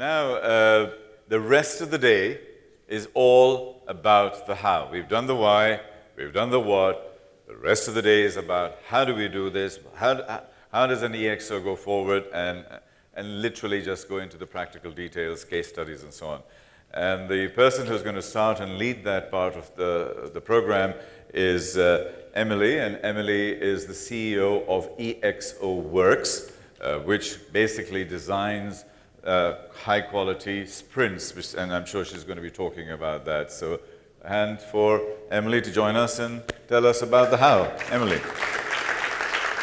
Now, the rest of the day is all about the how. We've done the why, we've done the what. The rest of the day is about how do we do this, how does an EXO go forward, and literally just go into the practical details, case studies, and so on. And the person who's going to start and lead that part of the program is Emilie, and Emilie is the CEO of EXO Works, which basically designs high-quality sprints, and I'm sure she's going to be talking about that. So, hand for Emilie to join us and tell us about the how. Emilie,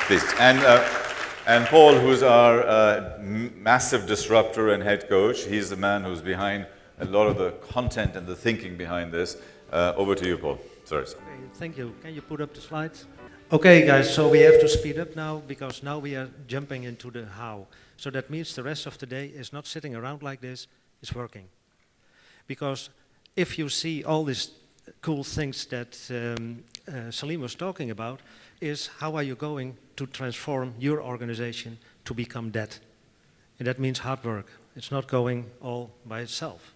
please. And Paul, who's our massive disruptor and head coach, he's the man who's behind a lot of the content and the thinking behind this. Over to you, Paul. Sorry. Okay, thank you. Can you put up the slides? Okay, guys, so we have to speed up now because now we are jumping into the how. So that means the rest of the day is not sitting around like this, it's working. Because if you see all these cool things that Salim was talking about, is how are you going to transform your organization to become that? And that means hard work. It's not going all by itself.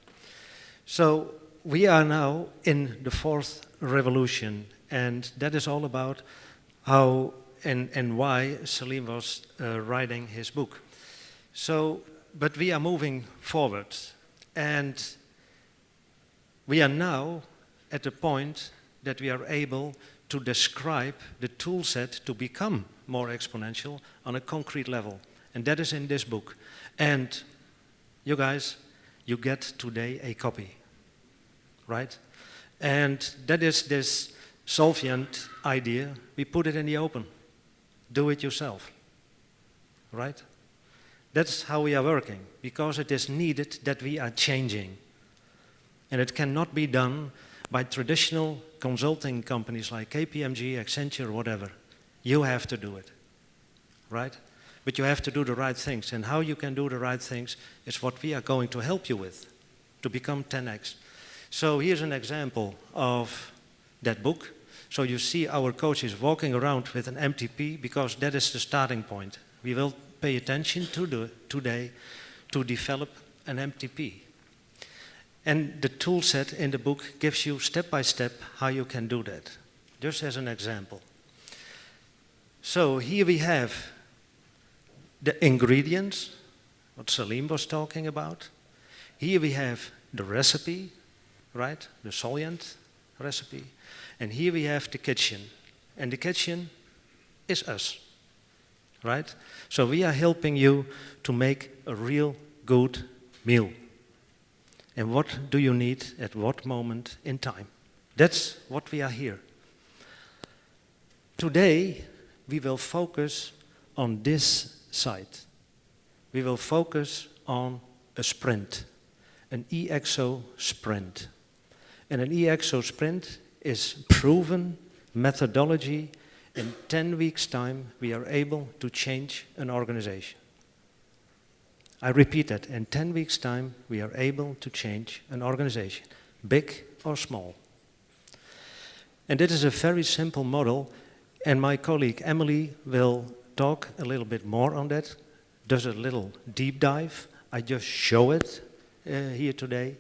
So we are now in the fourth revolution, and that is all about how and why Salim was writing his book. So, but we are moving forward, and we are now at the point that we are able to describe the tool set to become more exponential on a concrete level. And that is in this book. And you guys, you get today a copy, right? And that is this Solvient idea. We put it in the open. Do it yourself, right? That's how we are working, because it is needed that we are changing. And it cannot be done by traditional consulting companies like KPMG, Accenture, whatever. You have to do it, right? But you have to do the right things. And how you can do the right things is what we are going to help you with to become 10x. So here's an example of that book. So you see our coaches walking around with an MTP because that is the starting point. We will pay attention today to develop an MTP. And the tool set in the book gives you step by step how you can do that. Just as an example. So here we have the ingredients, what Salim was talking about. Here we have the recipe, right? The Solient recipe. And here we have the kitchen. And the kitchen is us, right? So we are helping you to make a real good meal. And what do you need at what moment in time? That's what we are here. Today, we will focus on this side. We will focus on a sprint, an EXO sprint. And an EXO sprint is proven methodology. In 10 weeks' time, we are able to change an organization. I repeat that, in 10 weeks' time, we are able to change an organization, big or small. And it is a very simple model, and my colleague Emilie will talk a little bit more on that, does a little deep dive. I just show it here today.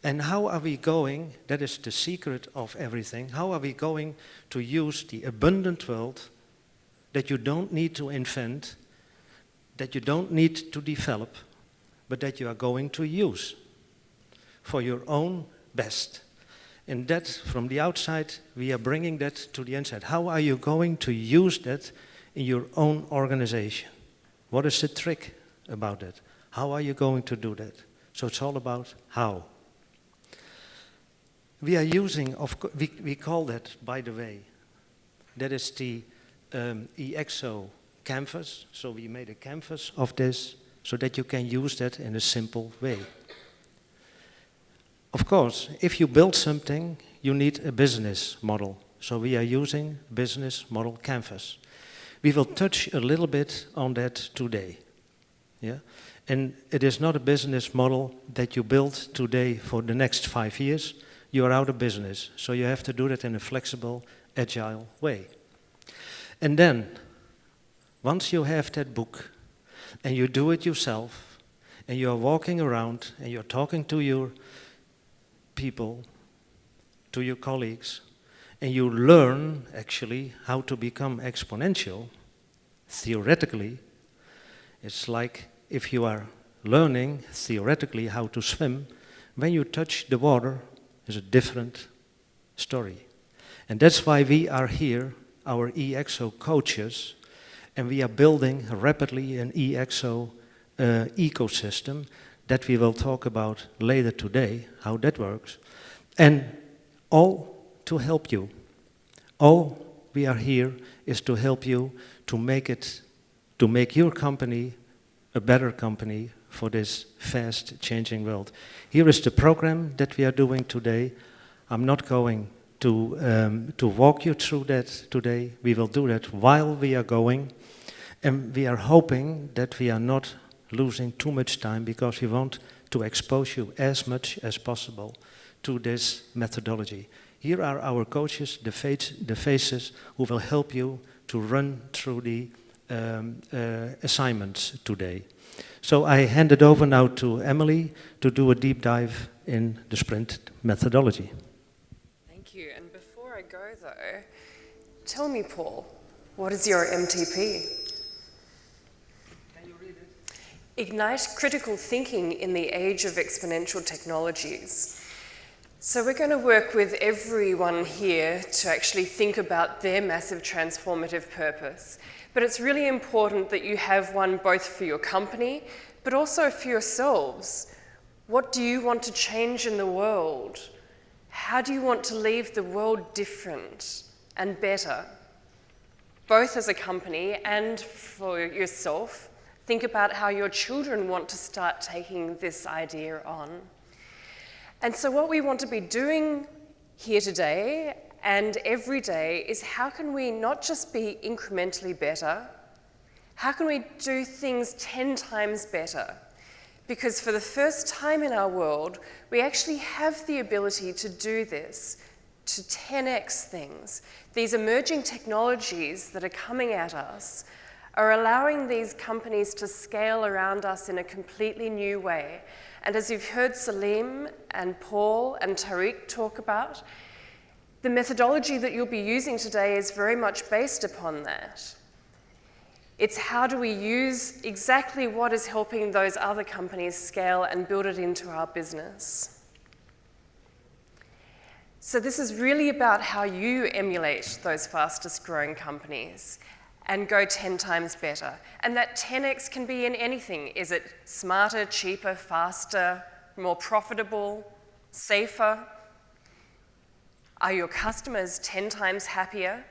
And how are we going, that is the secret of everything, how are we going to use the abundant world that you don't need to invent, that you don't need to develop, but that you are going to use for your own best. And that, from the outside, we are bringing that to the inside. How are you going to use that in your own organization? What is the trick about it? How are you going to do that? So it's all about how. We are using, we call that, by the way, that is the EXO canvas. So we made a canvas of this so that you can use that in a simple way. Of course, if you build something, you need a business model. So we are using business model canvas. We will touch a little bit on that today. Yeah? And it is not a business model that you build today for the next 5 years. You are out of business. So you have to do that in a flexible, agile way. And then, once you have that book and you do it yourself, and you're walking around and you're talking to your people, to your colleagues, and you learn actually how to become exponential, theoretically, it's like if you are learning theoretically how to swim, when you touch the water, it's a different story. And that's why we are here, our ExO coaches, and we are building rapidly an ExO ecosystem that we will talk about later today, how that works. And all to help you. All we are here is to help you to make your company a better company for this fast changing world. Here is the program that we are doing today. I'm not going to walk you through that today. We will do that while we are going. And we are hoping that we are not losing too much time because we want to expose you as much as possible to this methodology. Here are our coaches, the faces who will help you to run through the assignments today. So I hand it over now to Emilie to do a deep dive in the sprint methodology. Thank you. And before I go though, tell me, Paul, what is your MTP? Can you read it? Ignite critical thinking in the age of exponential technologies. So we're going to work with everyone here to actually think about their massive transformative purpose. But it's really important that you have one both for your company, but also for yourselves. What do you want to change in the world? How do you want to leave the world different and better? Both as a company and for yourself, think about how your children want to start taking this idea on. And so what we want to be doing here today and every day is how can we not just be incrementally better, how can we do things 10 times better? Because for the first time in our world, we actually have the ability to do this, to 10x things. These emerging technologies that are coming at us are allowing these companies to scale around us in a completely new way. And as you've heard Salim and Paul and Tariq talk about, the methodology that you'll be using today is very much based upon that. It's how do we use exactly what is helping those other companies scale and build it into our business. So this is really about how you emulate those fastest growing companies and go 10 times better. And that 10x can be in anything. Is it smarter, cheaper, faster, more profitable, safer? Are your customers 10 times happier?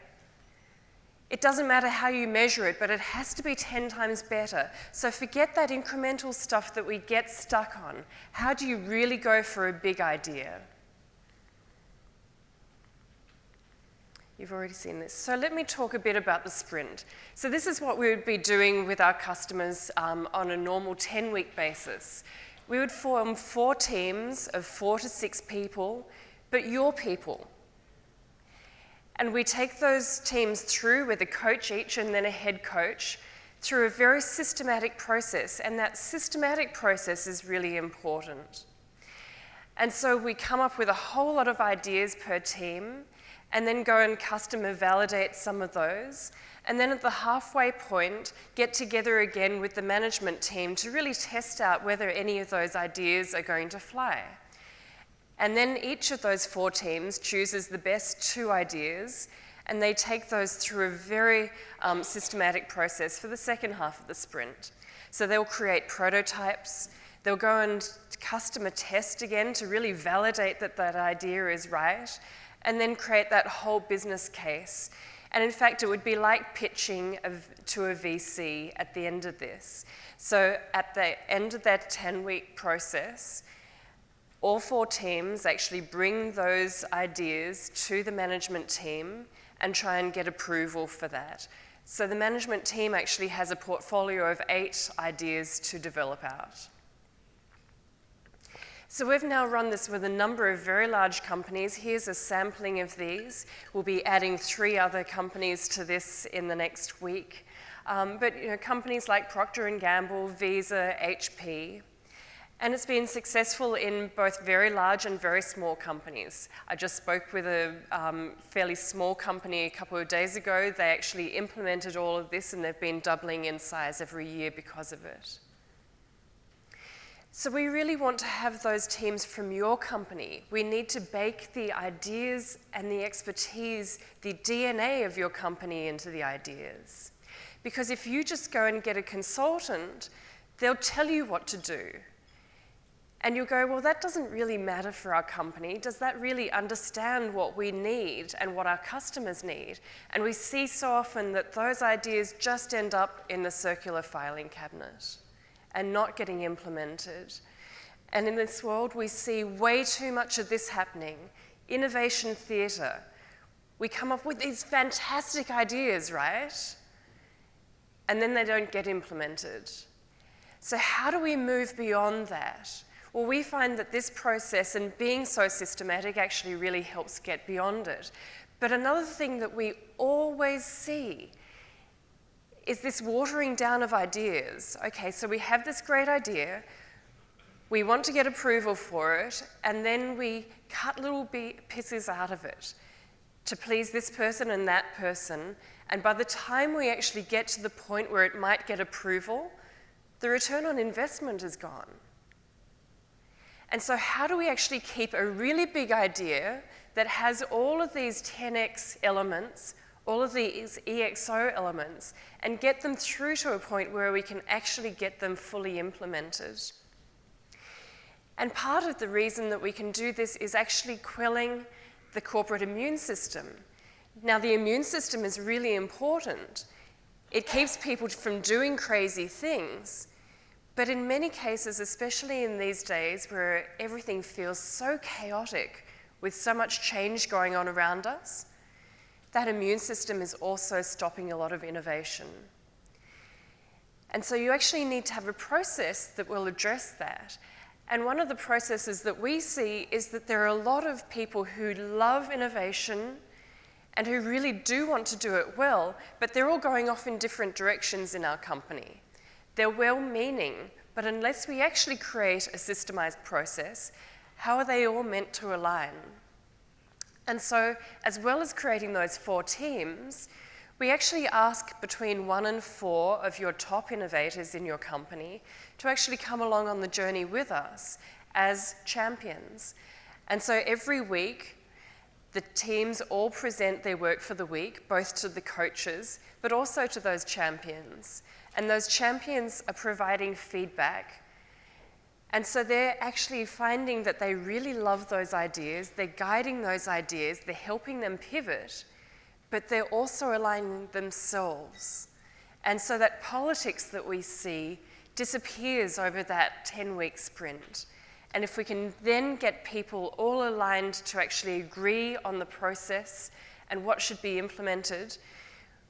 It doesn't matter how you measure it, but it has to be 10 times better. So forget that incremental stuff that we get stuck on. How do you really go for a big idea? You've already seen this. So let me talk a bit about the sprint. So this is what we would be doing with our customers on a normal 10-week basis. We would form 4 teams of 4 to 6 people, but your people. And we take those teams through with a coach each and then a head coach through a very systematic process. And that systematic process is really important. And so we come up with a whole lot of ideas per team and then go and customer validate some of those. And then at the halfway point, get together again with the management team to really test out whether any of those ideas are going to fly. And then each of those 4 teams chooses the best 2 ideas, and they take those through a very systematic process for the second half of the sprint. So they'll create prototypes, they'll go and customer test again to really validate that that idea is right, and then create that whole business case. And in fact, it would be like pitching to a VC at the end of this. So at the end of that 10-week process, all 4 teams actually bring those ideas to the management team and try and get approval for that. So the management team actually has a portfolio of 8 ideas to develop out. So we've now run this with a number of very large companies. Here's a sampling of these. We'll be adding 3 other companies to this in the next week. But companies like Procter Gamble, Visa, HP. And it's been successful in both very large and very small companies. I just spoke with a fairly small company a couple of days ago. They actually implemented all of this and they've been doubling in size every year because of it. So we really want to have those teams from your company. We need to bake the ideas and the expertise, the DNA of your company into the ideas. Because if you just go and get a consultant, they'll tell you what to do. And you'll go, well, that doesn't really matter for our company. Does that really understand what we need and what our customers need? And we see so often that those ideas just end up in the circular filing cabinet and not getting implemented. And in this world, we see way too much of this happening. Innovation theatre. We come up with these fantastic ideas, right? And then they don't get implemented. So how do we move beyond that? Well, we find that this process and being so systematic actually really helps get beyond it. But another thing that we always see is this watering down of ideas. Okay, so we have this great idea, we want to get approval for it, and then we cut little pieces out of it to please this person and that person, and by the time we actually get to the point where it might get approval, the return on investment is gone. And so how do we actually keep a really big idea that has all of these 10x elements, all of these EXO elements, and get them through to a point where we can actually get them fully implemented? And part of the reason that we can do this is actually quelling the corporate immune system. Now, the immune system is really important. It keeps people from doing crazy things. But in many cases, especially in these days where everything feels so chaotic with so much change going on around us, that immune system is also stopping a lot of innovation. And so you actually need to have a process that will address that. And one of the processes that we see is that there are a lot of people who love innovation and who really do want to do it well, but they're all going off in different directions in our company. They're well-meaning, but unless we actually create a systemized process, how are they all meant to align? And so, as well as creating those 4 teams, we actually ask between 1 and 4 of your top innovators in your company to actually come along on the journey with us as champions. And so every week, the teams all present their work for the week, both to the coaches, but also to those champions. And those champions are providing feedback. And so they're actually finding that they really love those ideas, they're guiding those ideas, they're helping them pivot, but they're also aligning themselves. And so that politics that we see disappears over that 10-week sprint. And if we can then get people all aligned to actually agree on the process and what should be implemented,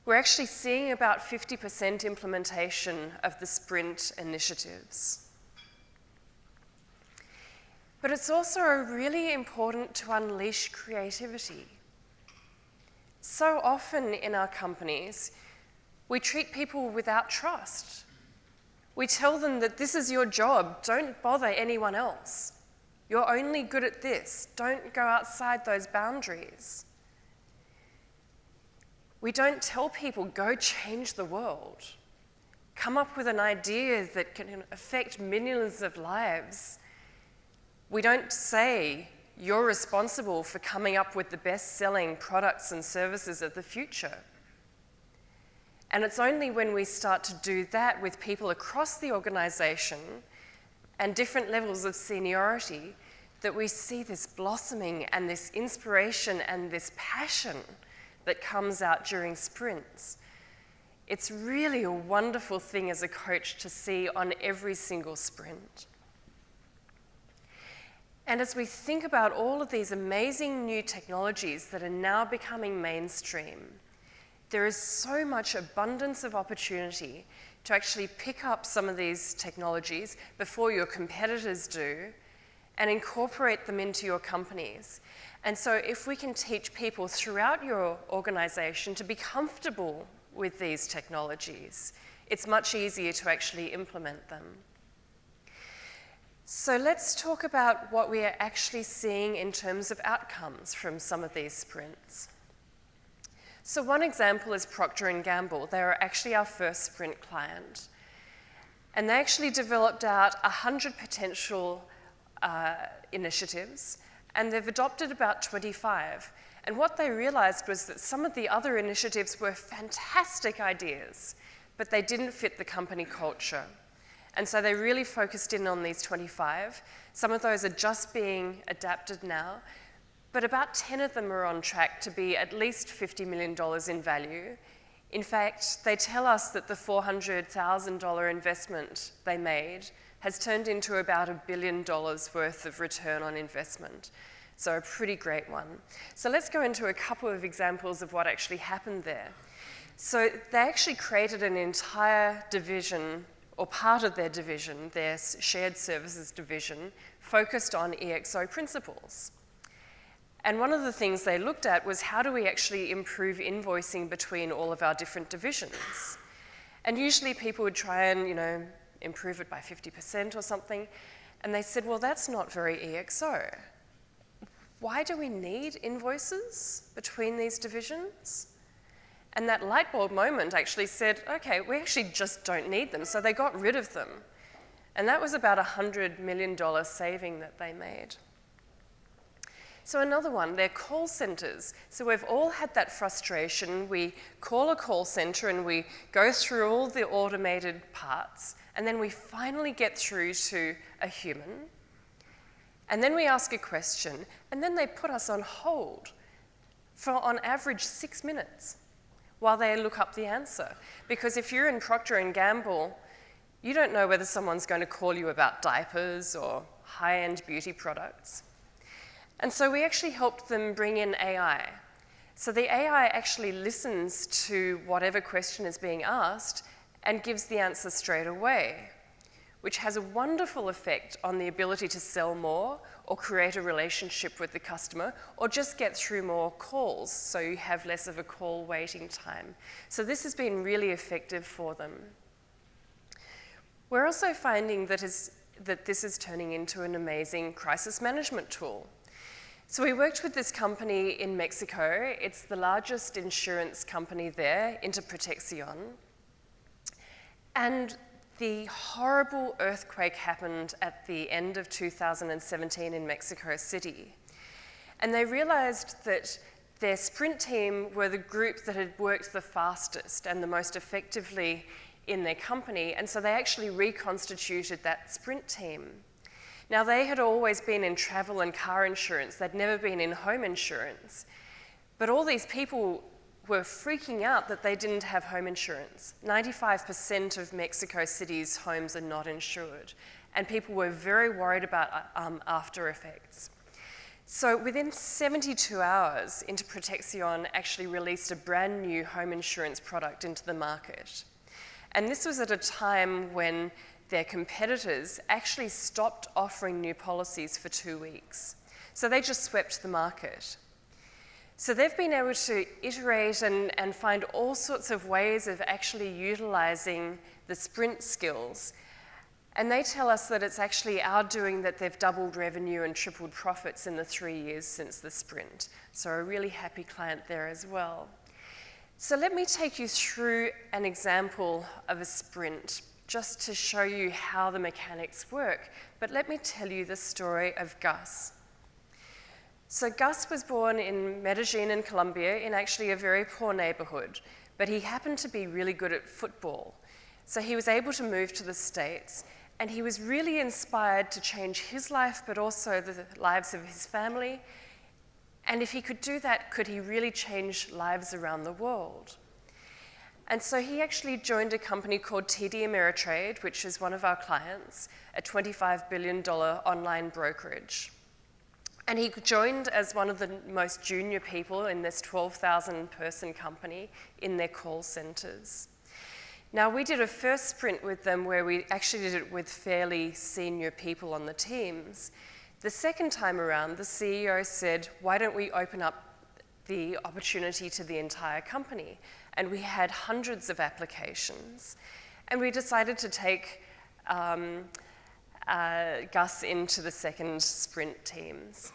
we're actually seeing about 50% implementation of the sprint initiatives. But it's also really important to unleash creativity. So often in our companies, we treat people without trust. We tell them that this is your job, don't bother anyone else. You're only good at this, don't go outside those boundaries. We don't tell people, go change the world. Come up with an idea that can affect millions of lives. We don't say, you're responsible for coming up with the best-selling products and services of the future. And it's only when we start to do that with people across the organisation and different levels of seniority that we see this blossoming and this inspiration and this passion that comes out during sprints. It's really a wonderful thing as a coach to see on every single sprint. And as we think about all of these amazing new technologies that are now becoming mainstream, there is so much abundance of opportunity to actually pick up some of these technologies before your competitors do and incorporate them into your companies. And so if we can teach people throughout your organisation to be comfortable with these technologies, it's much easier to actually implement them. So let's talk about what we are actually seeing in terms of outcomes from some of these sprints. So one example is Procter Gamble. They were actually our first sprint client. And they actually developed out 100 potential initiatives, and they've adopted about 25. And what they realized was that some of the other initiatives were fantastic ideas, but they didn't fit the company culture. And so they really focused in on these 25. Some of those are just being adapted now, but about 10 of them are on track to be at least $50 million in value. In fact, they tell us that the $400,000 investment they made has turned into about $1 billion worth of return on investment. So a pretty great one. So let's go into a couple of examples of what actually happened there. So they actually created an entire division, or part of their division, their shared services division, focused on ExO principles. And one of the things they looked at was how do we actually improve invoicing between all of our different divisions? And usually people would try and, improve it by 50% or something. And they said, well, that's not very ExO. Why do we need invoices between these divisions? And that light bulb moment actually said, okay, we actually just don't need them. So they got rid of them. And that was about $100 million saving that they made. So another one, they're call centers. So we've all had that frustration. We call a call center and we go through all the automated parts, and then we finally get through to a human. And then we ask a question, and then they put us on hold for, on average, 6 minutes while they look up the answer. Because if you're in Procter & Gamble, you don't know whether someone's going to call you about diapers or high-end beauty products. And so we actually helped them bring in AI. So the AI actually listens to whatever question is being asked and gives the answer straight away, which has a wonderful effect on the ability to sell more or create a relationship with the customer or just get through more calls so you have less of a call waiting time. So this has been really effective for them. We're also finding that this is turning into an amazing crisis management tool. So we worked with this company in Mexico. It's the largest insurance company there, Interprotección. And the horrible earthquake happened at the end of 2017 in Mexico City. And they realized that their sprint team were the group that had worked the fastest and the most effectively in their company. And so they actually reconstituted that sprint team. Now, they had always been in travel and car insurance. They'd never been in home insurance. But all these people were freaking out that they didn't have home insurance. 95% of Mexico City's homes are not insured. And people were very worried about after effects. So within 72 hours, Interprotección actually released a brand new home insurance product into the market. And this was at a time when their competitors actually stopped offering new policies for 2 weeks. So they just swept the market. So they've been able to iterate and find all sorts of ways of actually utilizing the sprint skills. And they tell us that it's actually our doing that they've doubled revenue and tripled profits in the 3 years since the sprint. So a really happy client there as well. So let me take you through an example of a sprint, just to show you how the mechanics work. But let me tell you the story of Gus. So Gus was born in Medellin in Colombia, in actually a very poor neighborhood, but he happened to be really good at football. So he was able to move to the States, and he was really inspired to change his life, but also the lives of his family. And if he could do that, could he really change lives around the world? And so he actually joined a company called TD Ameritrade, which is one of our clients, a $25 billion online brokerage. And he joined as one of the most junior people in this 12,000 person company in their call centers. Now, we did a first sprint with them where we actually did it with fairly senior people on the teams. The second time around, the CEO said, why don't we open up the opportunity to the entire company? And we had hundreds of applications. And we decided to take Gus into the second sprint teams.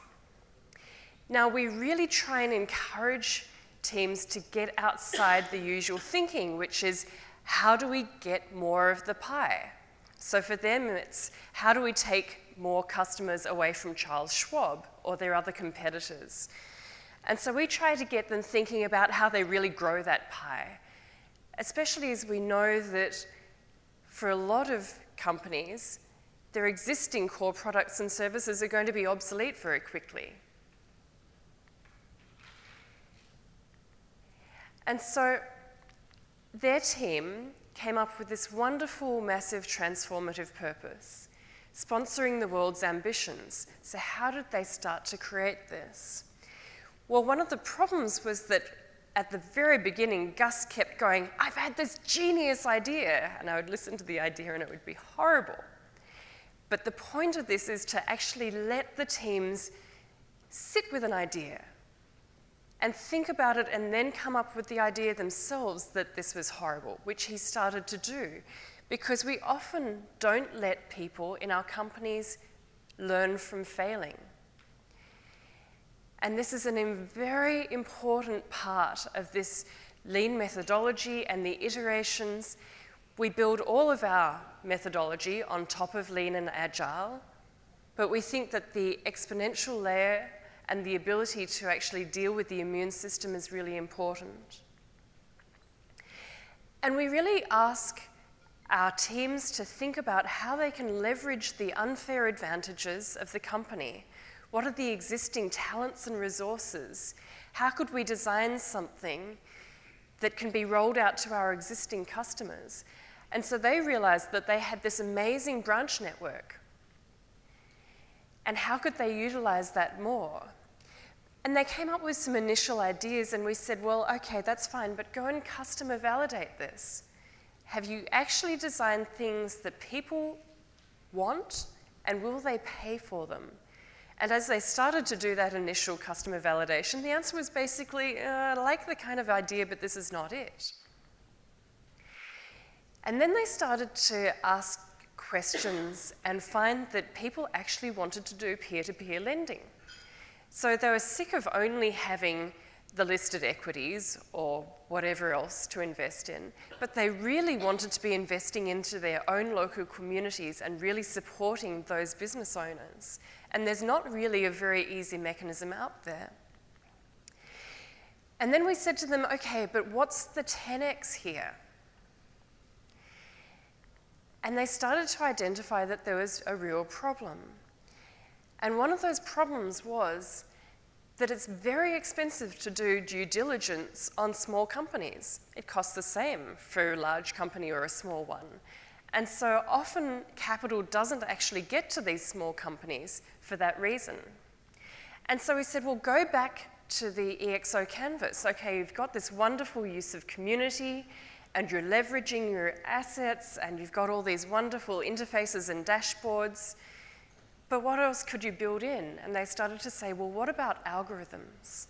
Now, we really try and encourage teams to get outside the usual thinking, which is, how do we get more of the pie? So for them, it's how do we take more customers away from Charles Schwab or their other competitors? And so we try to get them thinking about how they really grow that pie, especially as we know that for a lot of companies, their existing core products and services are going to be obsolete very quickly. And so their team came up with this wonderful, massive, transformative purpose, sponsoring the world's ambitions. So how did they start to create this? Well, one of the problems was that at the very beginning, Gus kept going, I've had this genius idea. And I would listen to the idea and it would be horrible. But the point of this is to actually let the teams sit with an idea and think about it and then come up with the idea themselves that this was horrible, which he started to do. Because we often don't let people in our companies learn from failing. And this is a very important part of this lean methodology and the iterations. We build all of our methodology on top of lean and agile, but we think that the exponential layer and the ability to actually deal with the immune system is really important. And we really ask our teams to think about how they can leverage the unfair advantages of the company. What are the existing talents and resources? How could we design something that can be rolled out to our existing customers? And so they realized that they had this amazing branch network. And how could they utilize that more? And they came up with some initial ideas, and we said, well, okay, that's fine, but go and customer validate this. Have you actually designed things that people want, and will they pay for them? And as they started to do that initial customer validation, the answer was basically, I like the kind of idea, but this is not it. And then they started to ask questions and find that people actually wanted to do peer-to-peer lending. So they were sick of only having the listed equities or whatever else to invest in, but they really wanted to be investing into their own local communities and really supporting those business owners. And there's not really a very easy mechanism out there. And then we said to them, okay, but what's the 10x here? And they started to identify that there was a real problem. And one of those problems was that it's very expensive to do due diligence on small companies. It costs the same for a large company or a small one. And so often capital doesn't actually get to these small companies for that reason. And so we said, well, go back to the ExO canvas. Okay, you've got this wonderful use of community, and you're leveraging your assets, and you've got all these wonderful interfaces and dashboards. But what else could you build in? And they started to say, well, what about algorithms?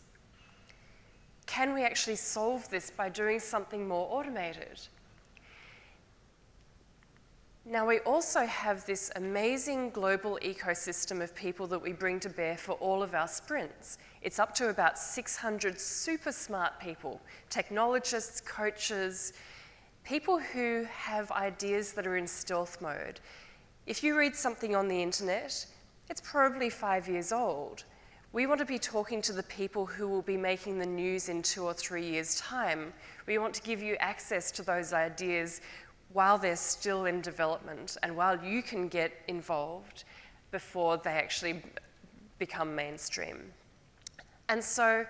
Can we actually solve this by doing something more automated? Now, we also have this amazing global ecosystem of people that we bring to bear for all of our sprints. It's up to about 600 super smart people, technologists, coaches, people who have ideas that are in stealth mode. If you read something on the internet, it's probably 5 years old. We want to be talking to the people who will be making the news in 2 or 3 years' time. We want to give you access to those ideas while they're still in development and while you can get involved before they actually become mainstream. And so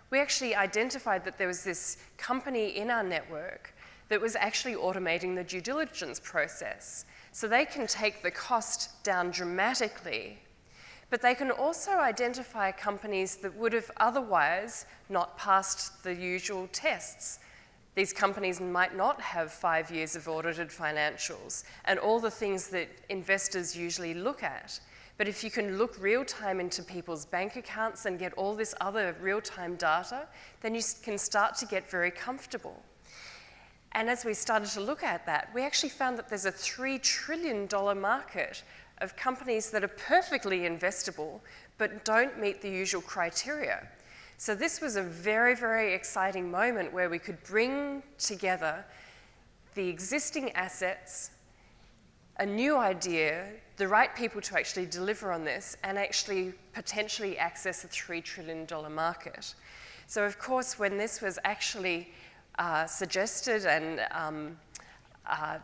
we actually identified that there was this company in our network that was actually automating the due diligence process. So they can take the cost down dramatically, but they can also identify companies that would have otherwise not passed the usual tests. These companies might not have 5 years of audited financials and all the things that investors usually look at. But if you can look real time into people's bank accounts and get all this other real-time data, then you can start to get very comfortable. And as we started to look at that, we actually found that there's a $3 trillion market of companies that are perfectly investable but don't meet the usual criteria. So this was a very, very exciting moment where we could bring together the existing assets, a new idea, the right people to actually deliver on this, and actually potentially access a $3 trillion market. So of course, when this was actually suggested and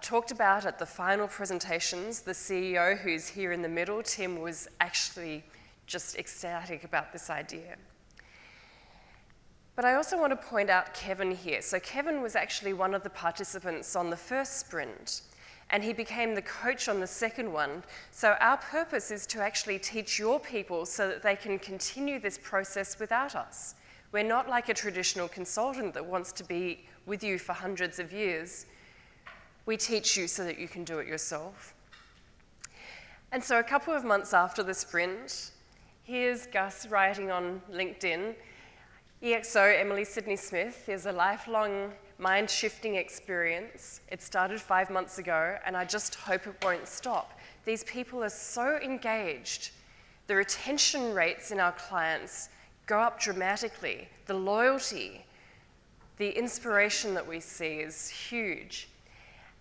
talked about at the final presentations, the CEO, who's here in the middle, Tim, was actually just ecstatic about this idea. But I also want to point out Kevin here. So Kevin was actually one of the participants on the first sprint, and he became the coach on the second one. So our purpose is to actually teach your people so that they can continue this process without us. We're not like a traditional consultant that wants to be with you for hundreds of years. We teach you so that you can do it yourself. And so a couple of months after the sprint, here's Gus writing on LinkedIn, ExO, Emilie Sydney Smith, is a lifelong mind-shifting experience. It started 5 months ago, and I just hope it won't stop. These people are so engaged. The retention rates in our clients go up dramatically. The loyalty, the inspiration that we see is huge.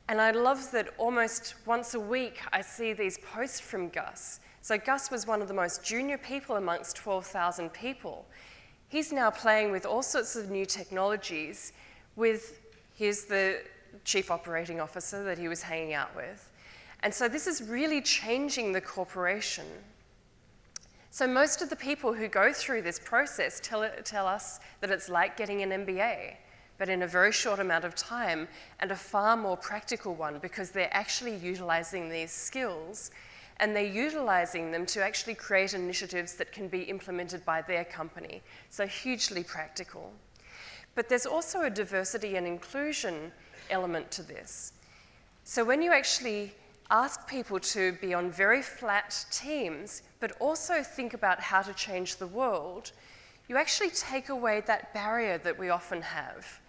And I love that almost once a week I see these posts from Gus. So Gus was one of the most junior people amongst 12,000 people. He's now playing with all sorts of new technologies here's the chief operating officer that he was hanging out with. And so this is really changing the corporation. So most of the people who go through this process tell us that it's like getting an MBA, but in a very short amount of time and a far more practical one, because they're actually utilizing these skills and they're utilizing them to actually create initiatives that can be implemented by their company. So hugely practical. But there's also a diversity and inclusion element to this. So when you actually ask people to be on very flat teams, but also think about how to change the world, you actually take away that barrier that we often have.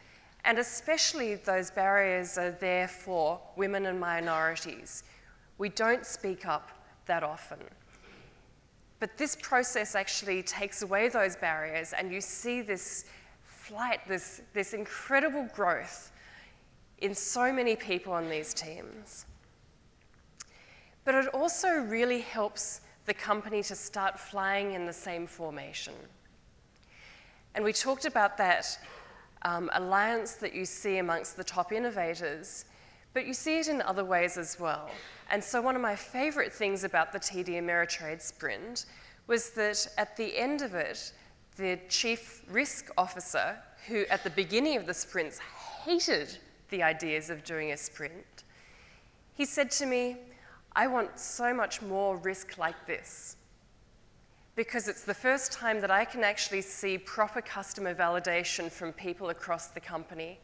And especially those barriers are there for women and minorities. We don't speak up that often. But this process actually takes away those barriers, and you see this flight, this incredible growth in so many people on these teams. But it also really helps the company to start flying in the same formation. And we talked about that alliance that you see amongst the top innovators, but you see it in other ways as well. And so one of my favorite things about the TD Ameritrade sprint was that at the end of it, the chief risk officer, who at the beginning of the sprints hated the ideas of doing a sprint, he said to me, I want so much more risk like this, because it's the first time that I can actually see proper customer validation from people across the company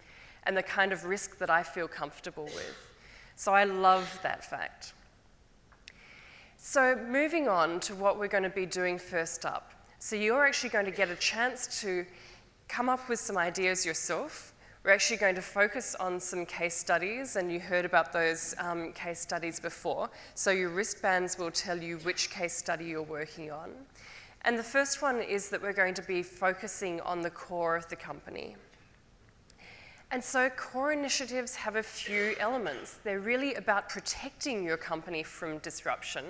and the kind of risk that I feel comfortable with. So I love that fact. So moving on to what we're going to be doing first up. So you're actually going to get a chance to come up with some ideas yourself. We're actually going to focus on some case studies, and you heard about those case studies before. So your wristbands will tell you which case study you're working on. And the first one is that we're going to be focusing on the core of the company. And so core initiatives have a few elements. They're really about protecting your company from disruption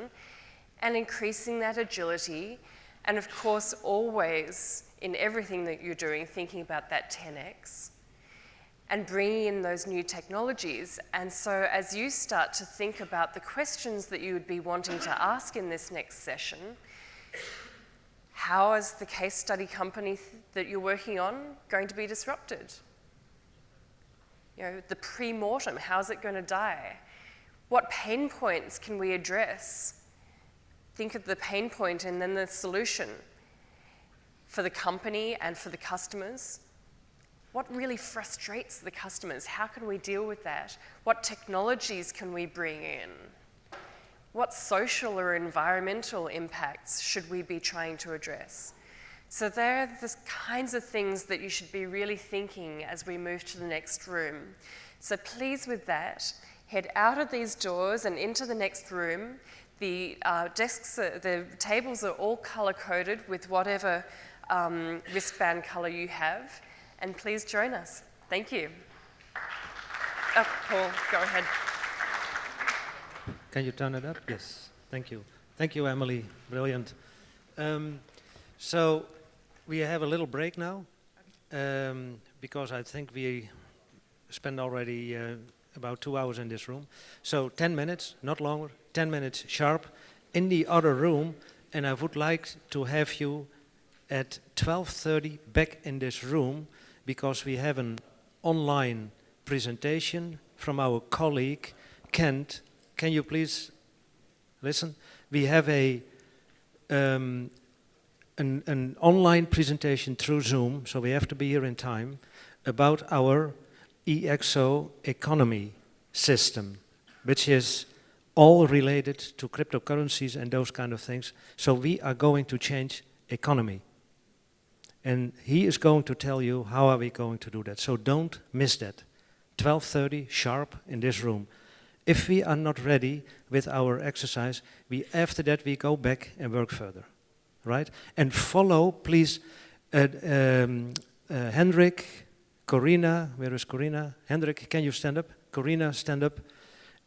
and increasing that agility, and of course, always in everything that you're doing, thinking about that 10x and bringing in those new technologies. And so as you start to think about the questions that you would be wanting to ask in this next session, how is the case study company that you're working on going to be disrupted? You know, the pre-mortem, how's it going to die? What pain points can we address? Think of the pain point and then the solution for the company and for the customers. What really frustrates the customers? How can we deal with that? What technologies can we bring in? What social or environmental impacts should we be trying to address? So they're the kinds of things that you should be really thinking as we move to the next room. So please, with that, head out of these doors and into the next room. The the tables are all color-coded with whatever wristband color you have. And please join us. Thank you. Oh, Paul, go ahead. Can you turn it up? Yes. Thank you. Thank you, Emilie. Brilliant. So we have a little break now because I think we spent already about 2 hours in this room. So 10 minutes, not longer, 10 minutes sharp in the other room. And I would like to have you at 12:30 back in this room because we have an online presentation from our colleague, Kent. Can you please listen? We have an online presentation through Zoom, so we have to be here in time, about our ExO economy system, which is all related to cryptocurrencies and those kind of things. So we are going to change economy. And he is going to tell you how are we going to do that. So don't miss that. 12:30 sharp in this room. If we are not ready with our exercise, after that we go back and work further, right? And follow, please, Hendrik, Corina, where is Corina? Hendrik, can you stand up? Corina, stand up.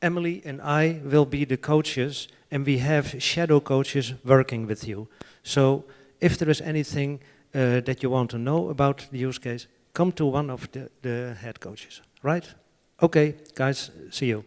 Emilie and I will be the coaches, and we have shadow coaches working with you. So if there is anything that you want to know about the use case, come to one of the head coaches, right? Okay, guys, see you.